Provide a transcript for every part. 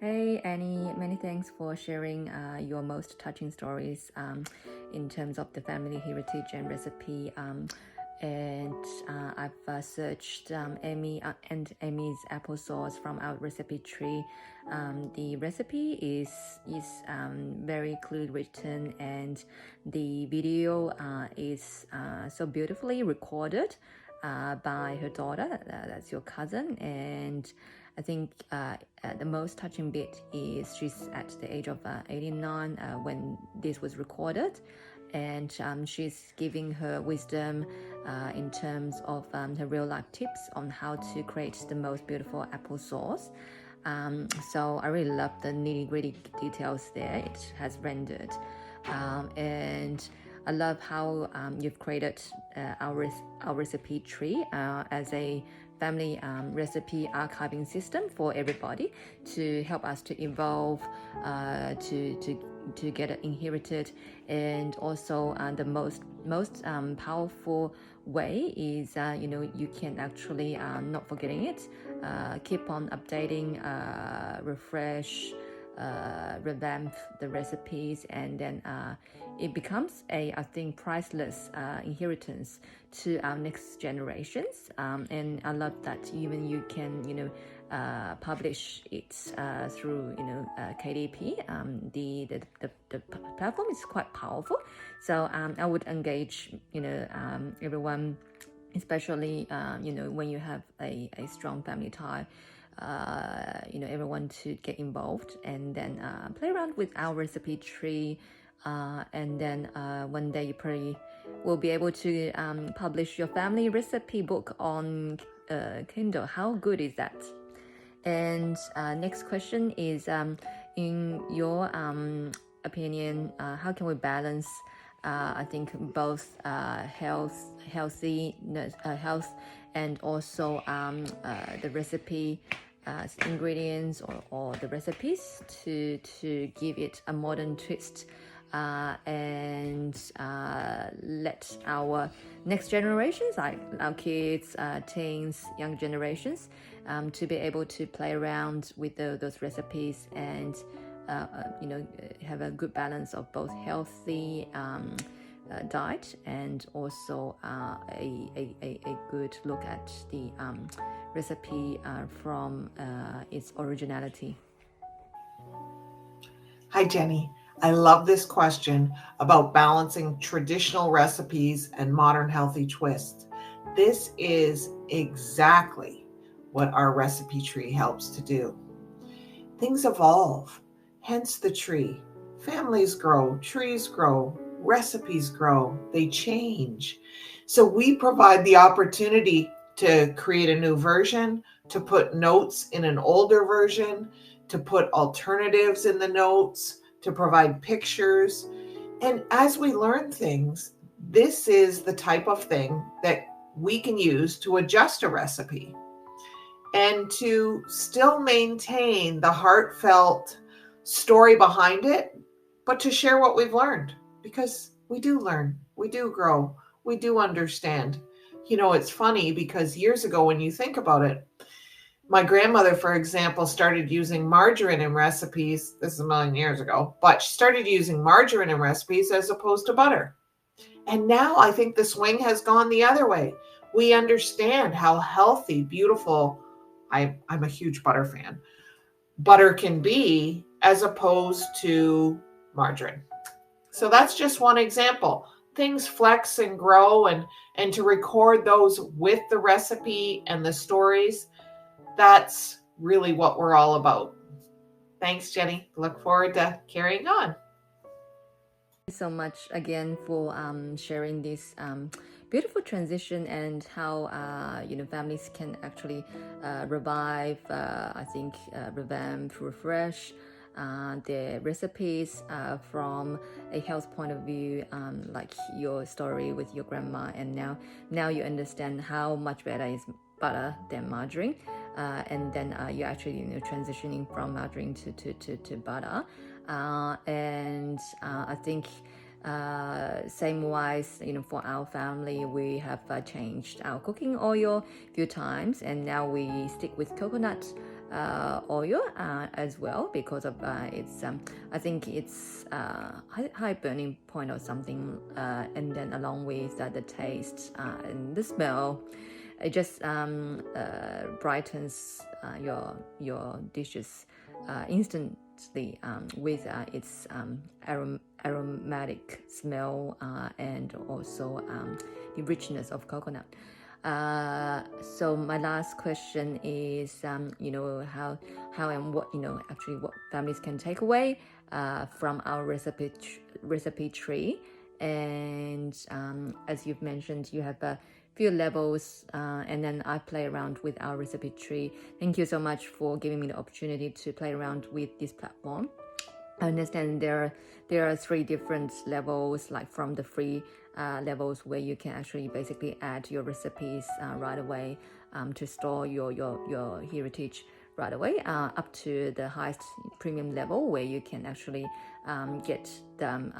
Hey Annie, many thanks for sharing your most touching stories in terms of the family heritage and recipe. I've searched Amy and Amy's applesauce from our recipe tree. The recipe is very clearly written, and the video is so beautifully recorded by her daughter. That's your cousin, and I think the most touching bit is she's at the age of 89 when this was recorded, and she's giving her wisdom in terms of her real life tips on how to create the most beautiful applesauce. So I really love the nitty gritty details there it has rendered. And I love how you've created our recipe tree as a family recipe archiving system for everybody to help us to evolve, to get it inherited. And also the most powerful way is you can actually not forgetting it, keep on updating, refresh, revamp the recipes, and then it becomes I think priceless inheritance to our next generations. And I love that even you can publish it through KDP. The platform is quite powerful, so I would engage everyone, especially when you have a strong family tie, everyone to get involved and then play around with our recipe tree, and then one day you probably will be able to publish your family recipe book on Kindle. How good is that? And next question is, in your opinion, how can we balance I think both health and also the recipe ingredients or the recipes to give it a modern twist, and let our next generations, like our kids, teens, young generations, to be able to play around with those recipes and have a good balance of both healthy diet and also a good look at the recipe from its originality. Hi, Jenny. I love this question about balancing traditional recipes and modern healthy twists. This is exactly what our recipe tree helps to do. Things evolve, hence the tree. Families grow, trees grow, recipes grow, they change. So we provide the opportunity to create a new version, to put notes in an older version, to put alternatives in the notes, to provide pictures. And as we learn things, this is the type of thing that we can use to adjust a recipe and to still maintain the heartfelt story behind it, but to share what we've learned, because we do learn, we do grow, we do understand. It's funny because years ago, when you think about it, my grandmother, for example, started using margarine in recipes. This is a million years ago, but she started using margarine in recipes as opposed to butter. And now I think the swing has gone the other way. We understand how healthy, beautiful, I'm a huge butter fan, butter can be as opposed to margarine. So that's just one example. Things flex and grow, and to record those with the recipe and the stories, that's really what we're all about. Thanks, Jenny. Look forward to carrying on. Thank you so much again for sharing this beautiful transition and how families can actually revive, I think revamp, refresh the recipes from a health point of view, like your story with your grandma, and now you understand how much better is butter than margarine, and then you're actually transitioning from margarine to butter, and I think same wise, for our family, we have changed our cooking oil a few times, and now we stick with coconut oil as well, because of its I think it's high burning point or something, and then along with the taste and the smell, it just brightens your dishes instantly with its aromatic smell and also the richness of coconut. So my last question is, how and what, actually what families can take away from our recipe tree. And as you've mentioned, you have a few levels, and then I play around with our recipe tree. Thank you so much for giving me the opportunity to play around with this platform. I understand there are 3 different levels, like from the free levels where you can actually basically add your recipes right away to store your heritage right away, up to the highest premium level where you can actually get them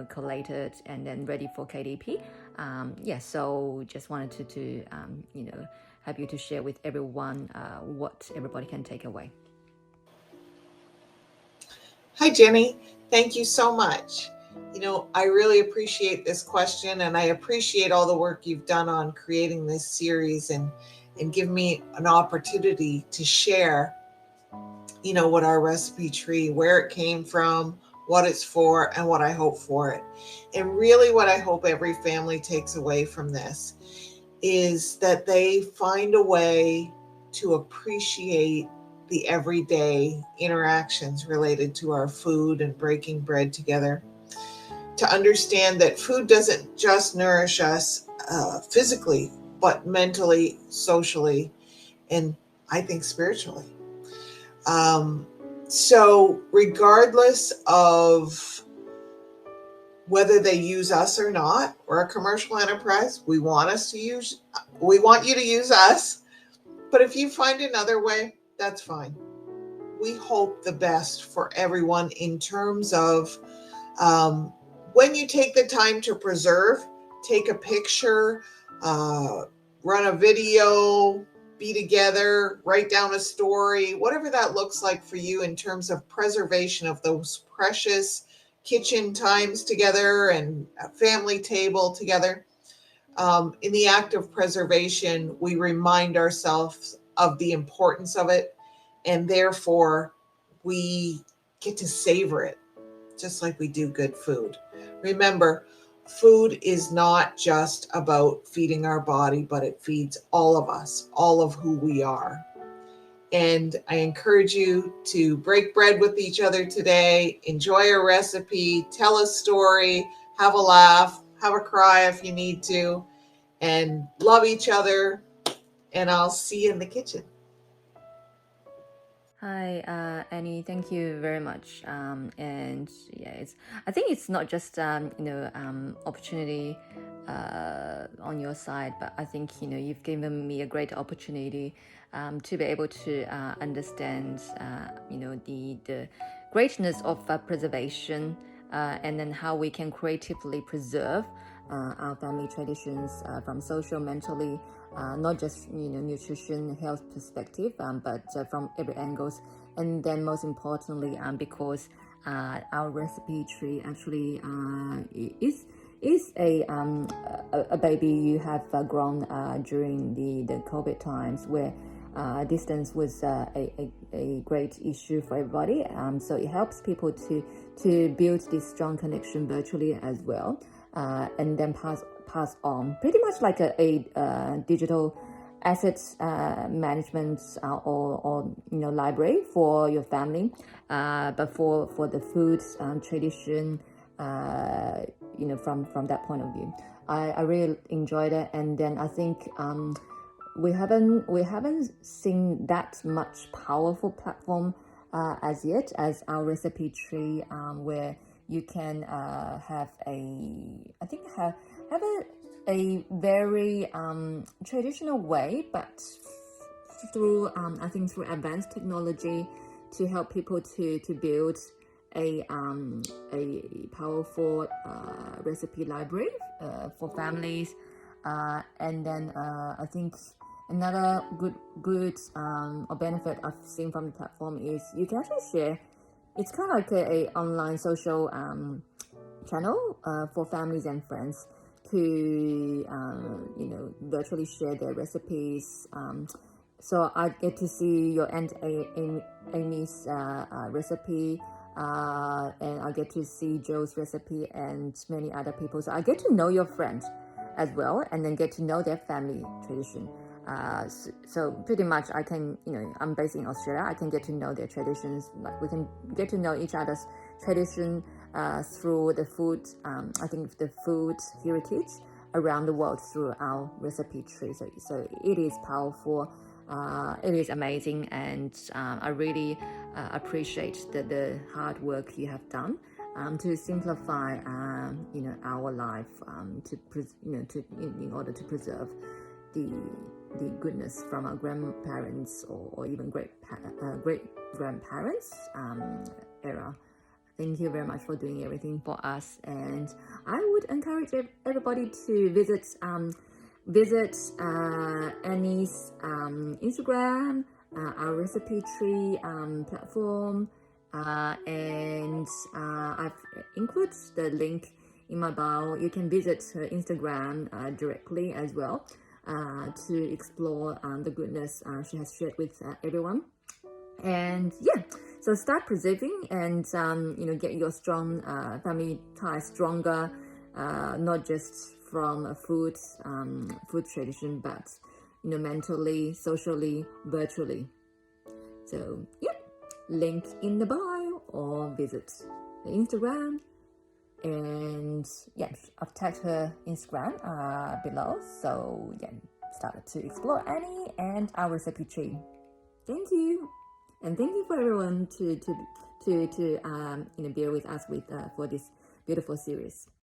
collated and then ready for KDP. So just wanted to have you to share with everyone what everybody can take away. Hi, Jenny. Thank you so much. I really appreciate this question, and I appreciate all the work you've done on creating this series and give me an opportunity to share, what our recipe tree, where it came from, what it's for, and what I hope for it. And really what I hope every family takes away from this is that they find a way to appreciate the everyday interactions related to our food and breaking bread together, to understand that food doesn't just nourish us physically, but mentally, socially, and I think spiritually. So regardless of whether they use us or not, we're a commercial enterprise. We want you to use us. But if you find another way, that's fine. We hope the best for everyone in terms of when you take the time to preserve, take a picture, run a video, be together, write down a story, whatever that looks like for you in terms of preservation of those precious kitchen times together and a family table together. In the act of preservation, we remind ourselves of the importance of it, and therefore we get to savor it just like we do good food. Remember, food is not just about feeding our body, but it feeds all of us, all of who we are. And I encourage you to break bread with each other today, enjoy a recipe, tell a story, have a laugh, have a cry if you need to, and love each other. And I'll see you in the kitchen. Hi, Annie. Thank you very much. And yeah, I think it's not just opportunity on your side, but I think you've given me a great opportunity to be able to understand the greatness of preservation, and then how we can creatively preserve our family traditions from social, mentally, not just nutrition, health perspective, but from every angles. And then most importantly, because our recipe tree actually is a baby you have grown during the COVID times, where distance was a great issue for everybody. So it helps people to build this strong connection virtually as well, and then pass on, pretty much like a digital assets management or library for your family, but for the foods tradition, from that point of view, I really enjoyed it. And then I think we haven't seen that much powerful platform as yet as our recipe tree, where you can have a very traditional way, but through through advanced technology, to help people to build a powerful recipe library for families, and then Another good or benefit I've seen from the platform is you can actually share. It's kind of like a online social channel for families and friends to virtually share their recipes. So I get to see your Aunt Amy's recipe, and I get to see Joe's recipe and many other people. So I get to know your friends as well, and then get to know their family tradition. So pretty much I can, I'm based in Australia, I can get to know their traditions. Like we can get to know each other's tradition through the food, I think the food heritage around the world through our recipe tree. So it is powerful. It is amazing, and I really appreciate the hard work you have done to simplify, our life, in order to preserve the goodness from our grandparents or even great grandparents era. Thank you very much for doing everything for us, and I would encourage everybody to visit Annie's Instagram, our recipe tree platform, and I've included the link in my bio. You can visit her Instagram directly as well to explore the goodness she has shared with everyone. And so start preserving and get your strong family ties stronger, not just from a food tradition, but mentally, socially, virtually. So link in the bio or visit the Instagram, and I've tagged her Instagram below. So started to explore Annie and our recipe tree. Thank you, and thank you for everyone to bear with us for this beautiful series.